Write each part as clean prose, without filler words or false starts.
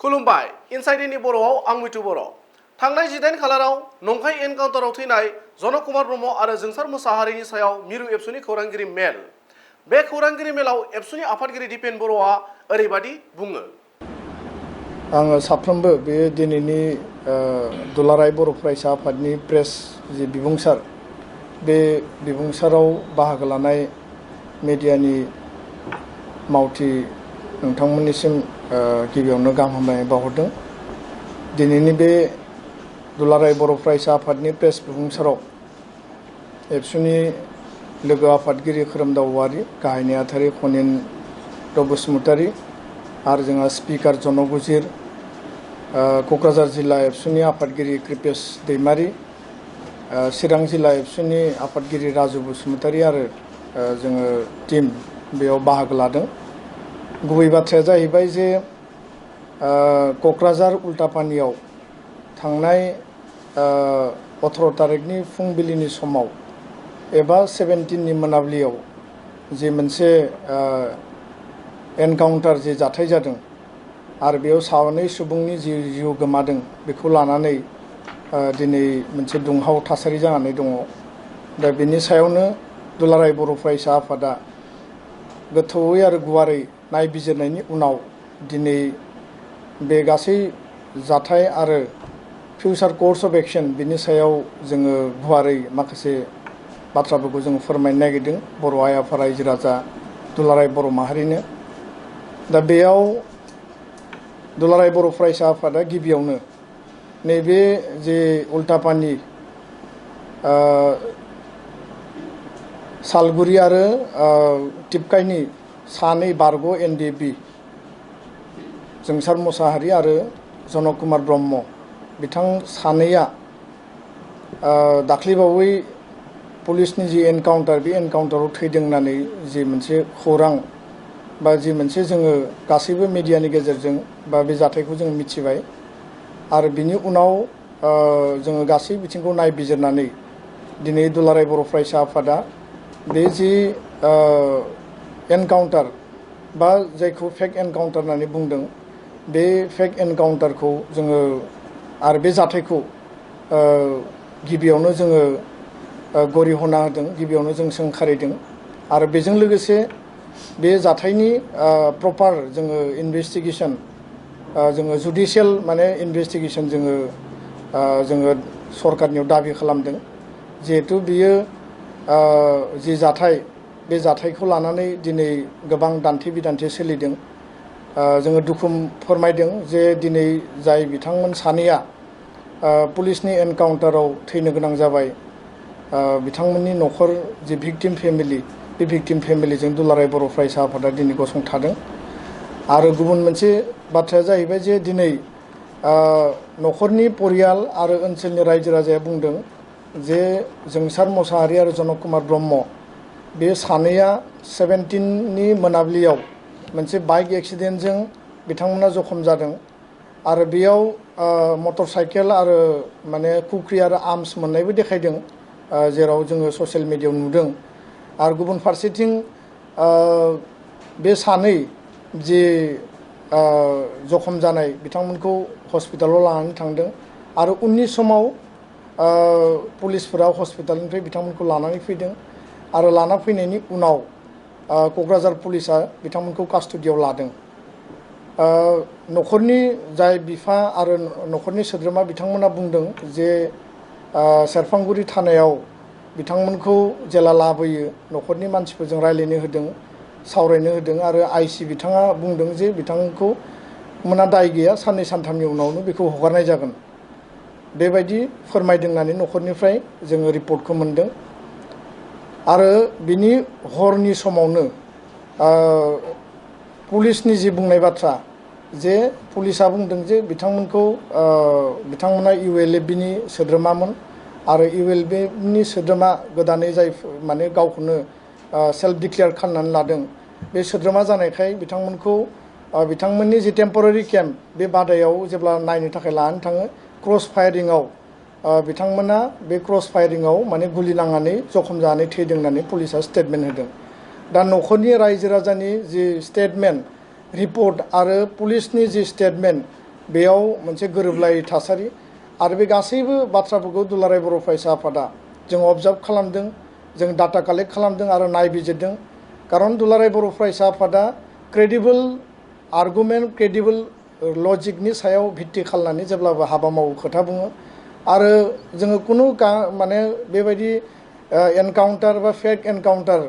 खुलुमबाय इनसाइडनि बर'आव आं मिथु बर'। थांनाय 18 खालाराव नंखाय एनकाउन्टाराव थैनाय जनक कुमार ब्रह्म आरो जोंसार मोसाहारिनि सायाव मिरु एबसुनि खौरांगिरि मेल। बे खौरांगिरि मेलाव एबसुनि आफादगिरि दिपेन बर'आ ओरैबादि बुङो। आङो साफ्रोमबो बे दिनैनि दुलाराय बर' फरायसा आफादनि प्रेस जि बिबुंसार बे बिबुंसाराव बाहागो लानाय मिडियानि मावथि नोंथांमोननिसिम गिबियावनो गाहाम हामलायनाय बावहरदों। दिनैनि बे दुलाराय बर' फरायसा आफादनि प्रेस बिबुंसाराव एबसुनि लोगो आफादगिरि खोरोमदाव औवारि, गाहाय नेहाथारि खनिन्द्र बसुमतारी आरो जोंहा स्पिकार जनक उजिर, क'क्राझार जिल्ला एबसुनि आफादगिरि कृपेश दैमारि, चिरां जिल्ला एबसुनि आफादगिरि राजु बसुमतारी आरो जोङो टीम बेयाव बाहागो लादों। गुबै बाथ्राया जाहैबाय जे क'क्राझार उल्टापानियाव थांनाय 18 तारिखनि फुंबिलिनि समाव एबा 17नि मोनाबिलियाव जे मोनसे एनकाउन्टार जे जाथाय जादों आरो बेयाव सानै सुबुंनि जिउ गोमादों, बेखौ लानानै दिनै मोनसे दुंहाव थासारि जानानै दङ। दा बेनि सायावनो दुलाराय बर' फरायसा आफादा गोथौयै आरो गुवारै नायबिजिरनायनि उनाव दिनै बे गासै जाथाय आरो फिउचार कर्स अफ एक्शन बिनि सायाव जोङो गुवारै माखासे बाथ्राफोरखौ जों फोरमायनो नागिरदों बर' आइ आफा रायजो राजा दुलाराय बर' माहारिनो। दा बेयाव दुलाराय बर' फरायसा आफादा गिबियावनो नैबे जे उल्टापानि सालगुरि आरो टिपकाइनि सानै बारग' एनडिएफबि जोंसार मोसाहारि आरो जनक कुमार ब्रह्म बिथां सानैया दाख्लैबावै पुलिसनि जि एनकाउन्टार बे एनकाउन्टाराव थैदों होननानै जि मोनसे खौरां बा जि मोनसे जोङो गासैबो मिडियानि गेजेरजों बा बे जाथायखौ जों मिथिबाय आरो बिनि उनाव जोङो गासै बिथिंखौ नायबिजिरनानै दिनै दुलाराय बर' फरायसा आफादा बे जि एनकाउन्टार बा जायखौ फेक एनकाउन्टार होननानै बुंदों बे फेक एनकाउन्टारखौ जोङो आरो बे जाथायखौ गिबियावनो जोङो गरिहना होदों, गिबियावनो जों सोंखारिदों आरो बेजों लोगोसे बे जाथायनि प्रपार जोङो इनभेस्टिगेसन जोङो जुडिशियेल माने इनभेस्टिगेसन जोङो सरकारनियाव दाबि खालामदों। जिहेथु बियो जि जाथाय बे जाथायखौ लानानै दिनै गोबां दान्थे बिदान्थे सोलिदों। जोङो दुखु फोरमायदों जे दिनै जाय बिथांमोन सानैया पुलिसनि एनकाउन्टाराव थैनो गोनां जाबाय, बिथांमोननि न'खर जि भिक्टिम फेमिलि बे भिक्टिम फेमिलिजों दुलाराय बर' फरायसा आफादा दिनै गसंथादों। आरो गुबुन मोनसे बाथ्राया जाहैबाय जे दिनै न'खरनि परियाल आरो ओनसोलनि रायजो राजाया बुंदों जे जोंसार मोसाहारि आरो जनक कुमार ब्रह्म बे सानैया 17नि मोनाबिलियाव मोनसे बाइक एक्सिडेन्टजों बिथांमोना जखम जादों आरो बेयाव मटर साइकेल आरो माने कुक्रि आरो आर्म्स मोननायबो देखायदों, जेराव जोङो ससियेल मिडियायाव नुदों। आरो गुबुन फारसेथिं बे सानै जे जखम जानाय बिथांमोनखौ हस्पिटालाव लानानै थांदों आरो उननि समाव पुलिसफोरा हस्पिटालनिफ्राय बिथांमोनखौ लानानै फैदों आरो लाना फैनायनि उनाव क'क्राझार पुलिसा बिथांमोनखौ कास्टडियाव लादों। न'खरनि जाय बिफा आरो न'खरनि सोद्रोमा बिथांमोना बुंदों जे सेरफांगुरि थानायाव बिथांमोनखौ जेला लाबोयो न'खरनि मानसिफोरजों रायज्लायनो होदों, सावरायनो होदों आरो आइसि बिथाङा बुंदों जे बिथांखौ मोना दाय गैया, साननै सानथामनि उनावनो बेखौ हगारनाय जागोन बेबायदि फोरमायदों होननानै न'खरनिफ्राय जोङो रिपर्टखौ मोनदों। आरो बिनि हरनि समावनो पुलिसनि जि बुंनाय बाथ्रा जे पुलिसा बुंदों जे बिथांमोना इउएलएफबिनि सोद्रोमामोन आरो इउएलएफबिनि सोद्रोमा गोदानै जाय माने गावखौनो सेल्फ डिक्लेयार खालामनानै लादों बे सोद्रोमा जानायखाय बिथांमोननि जि टेम्परारि केम्प बे बादायाव जेब्ला नायनो थाखाय लानानै थाङो क्रस फायारिंआव बिथांमोना बे क्रस फायारिंआव माने गुलि नांनानै जखम जानानै थैदों होननानै पुलिसा स्टेटमेन्ट होदों। दा न'खरनि रायजो राजानि जि स्टेटमेन्ट रिपर्ट आरो पुलिसनि जि स्टेटमेन्ट बेयाव मोनसे गोरोबलायै थासारि आरो बे गासैबो बाथ्राफोरखौ दुलाराय बर' फरायसा आफादा जों अबजार्भ खालामदों, जों डाटा कालेक्ट खालामदों आरो नायबिजिरदों। खारन दुलाराय बर' फरायसा आफादा क्रेडिबल आर्गुमेन्ट, क्रेडिबल लजिकनि सायाव भित्ति खालामनानै जेब्लाबो हाबा मावो, खोथा बुङो आरो जोङो कुनु माने बेबायदि एनकाउन्टार बा फेक एनकाउन्टार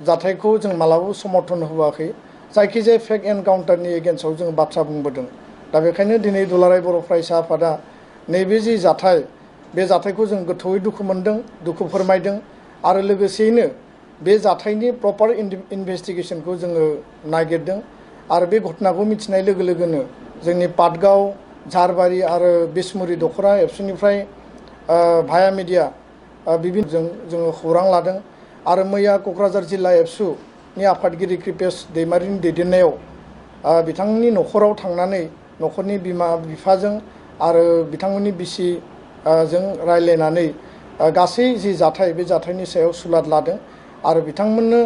जाथायखौ जों मालाबाबो समर्थन होआखै। जायखिजाया फेक एनकाउन्टारनि एगेन्स्टआव जों बाथ्रा बुंबोदों। दा बेखायनो दिनै दुलाराय बर' फरायसा आफादा नैबे जि जाथाय, बे जाथायखौ जों गोथौयै दुखु मोनदों, दुखु फोरमायदों आरो लोगोसेयैनो बे जाथायनि प्रपार इनभेस्टिगेसनखौ जोङो नागिरदों आरो बे घटनाखौ मिथिनाय लोगो लोगोनो जोंनि पाटगाव, झारबारि आरो बिसमुरि दख'रा एबसुनिफ्राय भाया मिडिया बिभिन्नजों जोङो खौरां लादों आरो मैया क'क्राझार जिल्ला एबसुनि आफादगिरि कृपेश दैमारिनि दैदेननायाव बिथांनि न'खराव थांनानै न'खरनि बिमा बिफाजों आरो बिथांमोननि बिसि जों रायलायनानै गासै जि जाथाय, बे जाथायनि सायाव सुलाद लादों आरो बिथांमोननो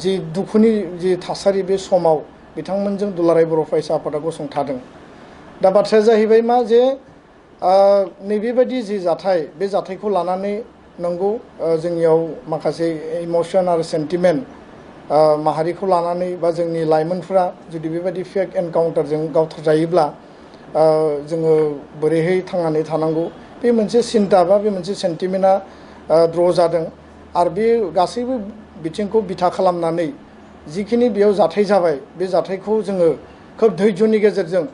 जि दुखुनि जि थासारि, बे समाव बिथांमोनजों दुलाराय बर' फरायसा आफादा गसंथादों। दा बाथ्राया जाहैबाय मा जे नैबेबायदि जि जाथाय, बे जाथायखौ लानानै नंगौ जोंनियाव माखासे इमोसन आरो सेन्टिमेन्ट माहारिखौ लानानै बा जोंनि लाइमोनफोरा जुदि बेबायदि फेक एनकाउन्टारजों गावथारजायोब्ला जोङो बोरैहाय थांनानै थानांगौ, बे मोनसे सिन्ता बा बे मोनसे सेन्टिमेन्टआ द्र' जादों आरो बे गासैबो बिथिंखौ बिथा खालामनानै जिखिनि बेयाव जाथाय जाबाय, बे जाथायखौ जोङो खोब धैर्यनि गेजेरजों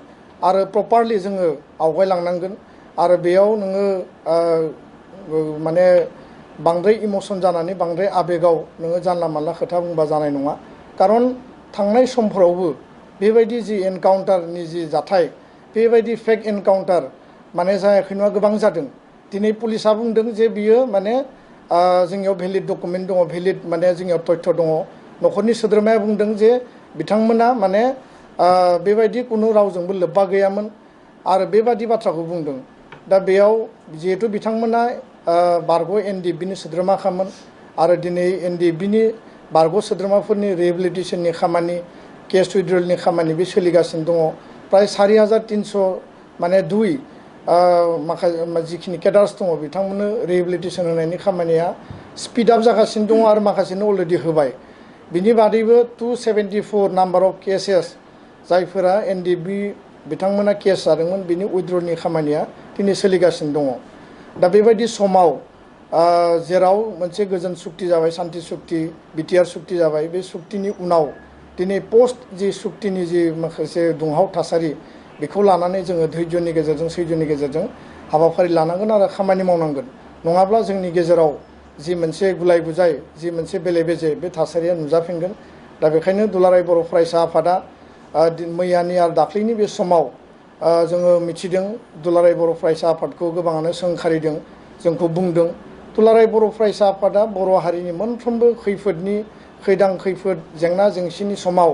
आरो प्रपारलि जोङो आवगायलांनांगोन आरो बेयाव नोङो माने बांद्राय इमोसन जानानै बांद्राय आबेगाव नोङो जानला मानला खोथा बुंबा जानाय नङा। खारन थांनाय समफोरावबो बेबायदि जि एनकाउन्टारनि जि जाथाय, बेबायदि फेक एनकाउन्टार माने जायाखै नङा, गोबां जादों। दिनै पुलिसा बुंदों जे बियो माने जोंनियाव भेलिड डकुमेन्ट दङ, भेलिड माने जोंनियाव तथ्य दङ। न'खरनि सोद्रोमाया बुंदों जे बिथांमोना माने बेबायदि कुनु रावजोंबो लोब्बा गैयामोन आरो बेबादि बाथ्राखौ बुंदों। दा बेयाव जिहेतु बिथांमोना बारग' एनडिएफबिनि सोद्रोमाखामोन आरो दिनै एनडिएफबिनि बारग' सोद्रोमाफोरनि रिहेबिलिटेसननि खामानि, केस उइड्रलनि खामानि बे सोलिगासिनो दङ। प्राय 4300 माने माखासे जिखिनि केडार्स दङ बिथांमोननो रिहेबिलिटेसन होनायनि खामानिया स्पिड आप जागासिनो दङ आरो माखासेनो अलरेडि होबाय। बिनि बादैबो 274 नाम्बार अफ केसेस जायफोरा एनडिएफबि बिथांमोना केस जादोंमोन, बिनि उइड्रलनि खामानिया दिनै सोलिगासिनो दङ। दा बेबायदि समाव जेराव मोनसे गोजोन सुक्ति जाबाय, सान्ति सुक्ति, बिटिआर सुक्ति जाबाय, बे सुक्तिनि उनाव दिनै पस्ट जि सुक्तिनि जि माखासे दुंहाव थासारि, बेखौ लानानै जोङो धैर्यनि गेजेरजों, सैज्यनि गेजेरजों हाबाफारि लानांगोन आरो खामानि मावनांगोन। नङाब्ला जोंनि गेजेराव जि मोनसे गुलाय गुजाय, जि मोनसे बेले बेजे, बे थासारिया नुजाफिनगोन। दा बेखायनो दुलाराय बर' फरायसा आफादा मैयानि आरो दाख्लैनि बे समाव जोङो मिथिदों, दुलाराय बर' फरायसा आफादखौ गोबाङानो सोंखारिदों, जोंखौ बुंदों। दुलाराय बर' फरायसा आफादा बर' हारिनि मोनफ्रोमबो खैफोदनि, खैदां खैफोद, जेंना जेंसिनि समाव,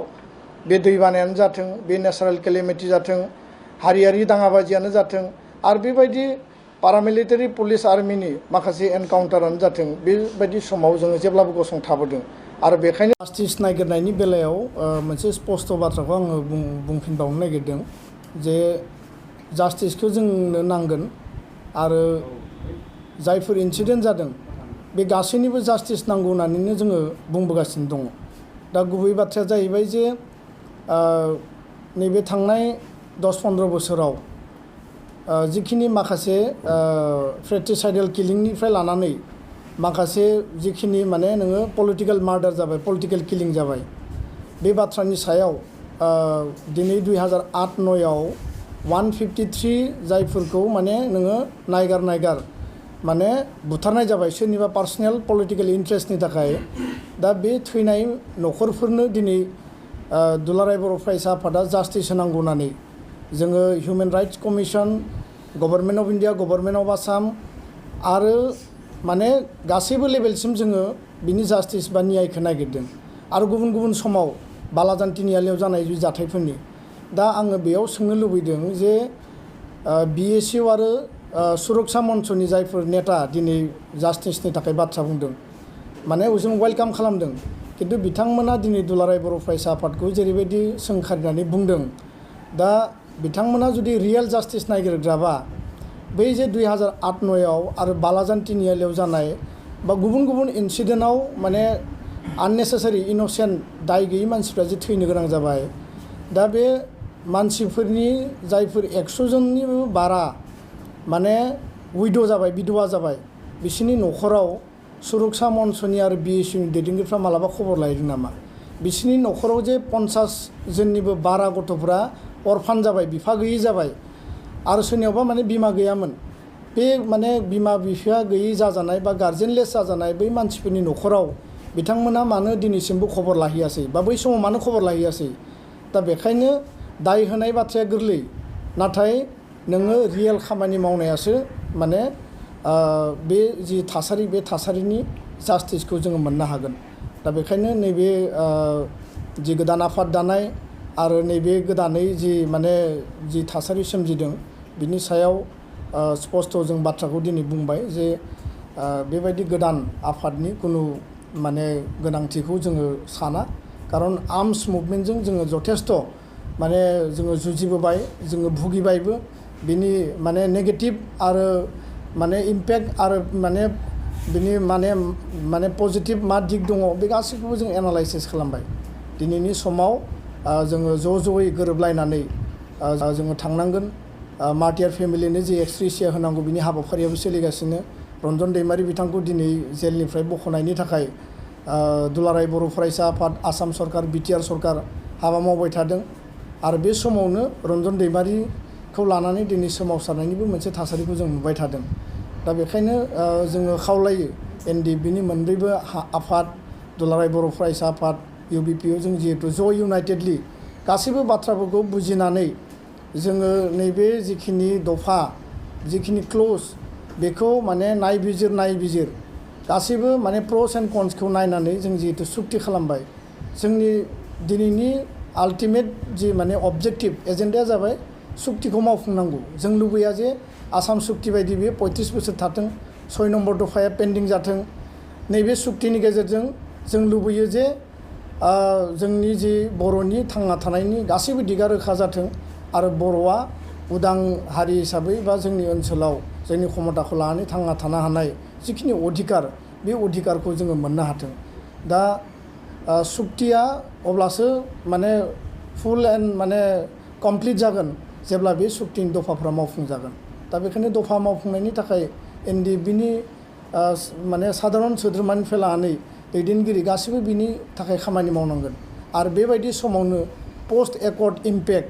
बे दैबानायानो जाथों, बे नेचारेल केलेमिटि जाथों, हारियारि दाङाबाजियानो जाथों आरो बेबायदि पारामिलिटारि पुलिस आर्मिनि माखासे एनकाउन्टारानो जाथों, बेबायदि समाव जोङो जेब्लाबो गसंथाबोदों। आरो बेखायनो जास्टिस नागिरनायनि बेलायाव मोनसे स्पष्ट बाथ्राखौ आङो बुंफिनबावनो नागिरदों जे जास्टिसखौ जोंनो नांगोन आरो जायफोर इन्सिडेन्ट जादों बे गासैनिबो जास्टिस नांगौ होननानैनो जोङो बुंबोगासिनो दङ। दा गुबै बाथ्राया जाहैबाय जे नैबे थांनाय 10-15 बोसोराव जिखिनि माखासे फ्रेटिसाइडेल किलिंनिफ्राय लानानै माखासे जिखिनि माने नोङो पलिटिकेल मार्डार जाबाय, पलिटिकेल किलिं जाबाय, बे बाथ्रानि सायाव दिनै 2008-09आव 153 जायफोरखौ माने नोङो नायगार माने बुथारनाय जाबाय सोरनिबा पार्सनेल पलिटिकेल इन्ट्रेस्टनि थाखाय। दा बे थैनाय न'खरफोरनो दिनै दुलाराय बर' फरायसा आफादा जास्टिस होनांगौ होननानै जोङो human rights commission, government of India, government of Assam आरो माने गासैबो लेभेलसिम जोङो बिनि जास्टिस बा न्यायखौ नागिरदों। आरो गुबुन गुबुन समाव बालाजान तिनिआलियाव जानाय जाथायफोरनि दा आङो बेयाव सोंनो लुबैदों जे बिएसइउ आरो सुरक्षा मन्चनि जायफोर नेता दिनै जास्टिसनि थाखाय बाथ्रा बुंदों, माने जों वेलकाम खालामदों, किन्तु बिथांमोना दिनै दुलाराय बर' फरायसा आफादखौ जेरैबायदि सोंखारिनानै बुंदों, दा बिथांमोना जुदि रियेल जास्टिस नागिरग्राबा बै जे 2008-9आव आरो बालाजान तिनिआलियाव जानाय बा गुबुन गुबुन इन्सिडेन्टआव माने आननेसेसारि इनोसेन्ट दाय गैयै मानसिफ्रा जे थैनो गोनां जाबाय दा बे मानसिफोरनि जायफोर 100 जननिबो बारा माने उइद' जाबाय बिधवा जाबाय बिसोरनि न'खराव सुरक्षा मन्चनि आरो BSUनि दैदेनगिरिफ्रा मालाबा खबर लायदों नामा बिसोरनि न'खराव जे 50 जननिबो बारा गथ'फ्रा अरफान जाबाय बिफा गैयै जाबाय आरो सोरनियावबा माने बिमा गैयामोन बे माने बिमा बिफा गैयै जाजानाय बा गार्जेनलेस जाजानाय बै मानसिफोरनि न'खराव बिथांमोना मानो दिनैसिमबो खबर लाहैयासै बा बै समाव मानो खबर लाहैयासै दा बेखायनो दाय होनाय बाथ्राया गोरलै नाथाय नोङो रियेल खामानि मावनायासो माने बे जि थासारि बे थासारिनि जास्टिसखौ जोङो मोननो हागोन दा बेखायनो नैबे जि गोदान आफाद दानाय आरो नैबे गोदानै जि थासारि सोमजिदों बिनि सायाव स्पष्ट जों बाथ्राखौ दिनै बुंबाय जे बेबायदि गोदान आफादनि कुनु माने गोनांथिखौ जोङो साना खारन आर्मस मुभमेन्टजों जोङो जथेस्थ माने जोङो जुजिबोबाय जोङो भुगिबायबो बिनि माने नेगेटिभ आरो माने इम्पेक्ट आरो माने बिनि माने पजिटिभ मा दिग दङ बे गासैखौबो जों एनालाइसिस खालामबाय दिनैनि समाव जोङो ज'यै गोरोबलायनानै जोङो थांनांगोन मार्टियार फेमिलिनो जे एक्सग्रेसिया होनांगौ बिनि हाबाफारियाबो सोलिगासिनो रन्जन दैमारि बिथांखौ दिनै जेलनिफ्राय बख'नायनि थाखाय दुलाराय बर' फरायसा आफाद आसाम सरकार बिटिआर सरकार हाबा मावबाय थादों आरो बे समावनो रन्जन दैमारिखौ लानानै दिनै सोमावसारनायनिबो मोनसे थासारिखौ जों नुबाय थादों दा बेखायनो जोङो खावलायो NDFBनि मोनब्रैबो आफाद दुलाराय बर' फरायसा आफाद UBPO जों जिहेतु ज' इउनाइटेडलि गासैबो बाथ्राफोरखौ बुजिनानै जोङो नैबे जिखिनि दफा जिखिनि क्ल'ज बेखौ माने नायबिजिर गासैबो माने प्र'स एन्ड कन्सखौ नायनानै जों जिहेतु सुक्ति खालामबाय जोंनि दिनैनि आल्टिमेट जि माने अबजेक्टिभ एजेन्डाया जाबाय सुक्तिखौ मावफुंनांगौ जों लुबैया जे आसाम सुक्ति बायदि बे 35 बोसोर थाथों 6 नम्बर दफाया पेन्डिं जाथों नैबे सुक्तिनि गेजेरजों जों लुबैयो जे जोंनि जि बर'नि थांना थानायनि गासैबो दिगा रोखा जाथों आरो बर'आ उदां हारि हिसाबै बा जोंनि ओनसोलाव जोंनि क्षमताखौ लानानै थांना थानो हानाय जिखिनि अधिकार बे अधिकारखौ जोङो मोननो हाथों दा सुक्तिया अब्लासो माने फुल एन्ड माने कमप्लिट जागोन जेब्ला बे सुक्तिनि दफाफ्रा मावफुंजागोन दा बेखायनो दफा मावफुंनायनि थाखाय NDFBनि माने साधारन सोद्रोमानिफ्राय लानानै दैदेनगिरि गासैबो बिनि थाखाय खामानि मावनांगोन आरो बेबायदि समावनो पोस्ट एकर्ड इम्पेक्ट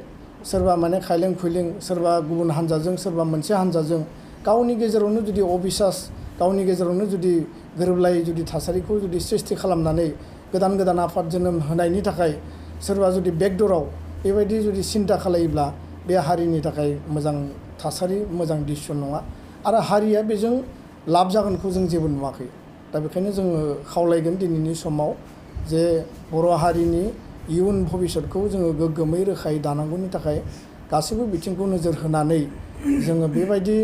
सोरबा माने खायलें खुइलें सोरबा गुबुन हान्जाजों सोरबा मोनसे हान्जाजों गावनि गेजेरावनो जुदि अबिसास गावनि गेजेरावनो जुदि गोरोबलायै जुदि थासारिखौ जुदि सृष्टि खालामनानै गोदान आफाद जोनोम होनायनि थाखाय सोरबा जुदि बेकडराव बेबायदि जुदि सिन्था खालायोब्ला बे हारिनि थाखाय मोजां थासारि मोजां डिसिसन नङा आरो हारिया बेजों लाब जागोनखौ जों जेबो नुवाखै दा बेखायनो जोङो खावलायगोन दिनैनि समाव जे बर' हारिनि इयुन भबिष्यतखौ जोङो गोग्गोमै रोखायै दानांगौनि थाखाय गासैबो बिथिंखौ नोजोर होनानै जोङो बेबायदि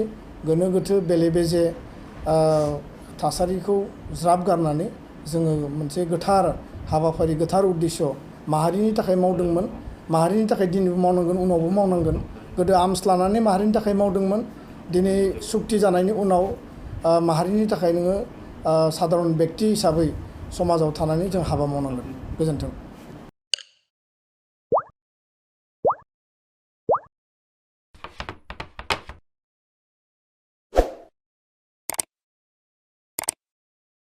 गोनो गोथो बेले बेजे थासारिखौ ज्राब गारनानै जोङो मोनसे गोथार हाबाफारि गोथार उद्देश्य माहारिनि थाखाय मावदोंमोन माहारिनि थाखाय दिनैबो मावनांगोन उनावबो मावनांगोन गोदो आर्मस लानानै माहारिनि थाखाय मावदोंमोन दिनै सुक्ति जानायनि उनाव माहारिनि थाखाय नोङो साधारन बेक्ति हिसाबै समाजाव थानानै जों हाबा मावनांगोन गोजोन्थों